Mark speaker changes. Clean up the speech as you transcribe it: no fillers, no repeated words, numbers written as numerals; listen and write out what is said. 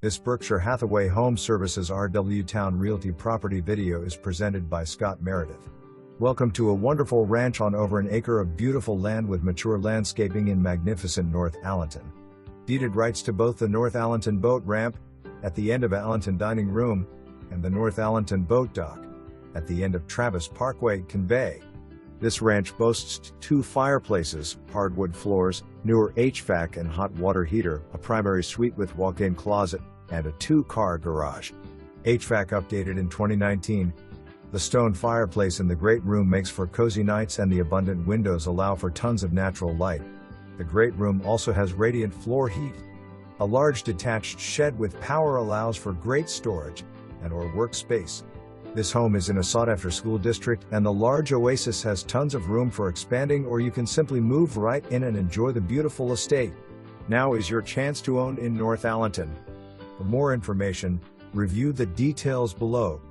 Speaker 1: This Berkshire Hathaway HomeServices RW Towne Realty property video is presented by Scott Meredith. Welcome to a wonderful ranch on over an acre of beautiful land with mature landscaping in magnificent North Alanton. Deeded rights to both the North Alanton Boat Ramp, at the end of Alanton Dining Room, and the North Alanton Boat Dock, at the end of Travis Pkwy convey. This ranch boasts 2 fireplaces, hardwood floors, newer HVAC and hot water heater, a primary suite with walk-in closet, and a 2-car garage. HVAC updated in 2019. The stone fireplace in the great room makes for cozy nights and the abundant windows allow for tons of natural light. The great room also has radiant floor heat. A large detached shed with power allows for great storage and/or workspace. This home is in a sought-after school district, and the large oasis has tons of room for expanding, or you can simply move right in and enjoy the beautiful estate. Now is your chance to own in North Alanton. For more information, review the details below.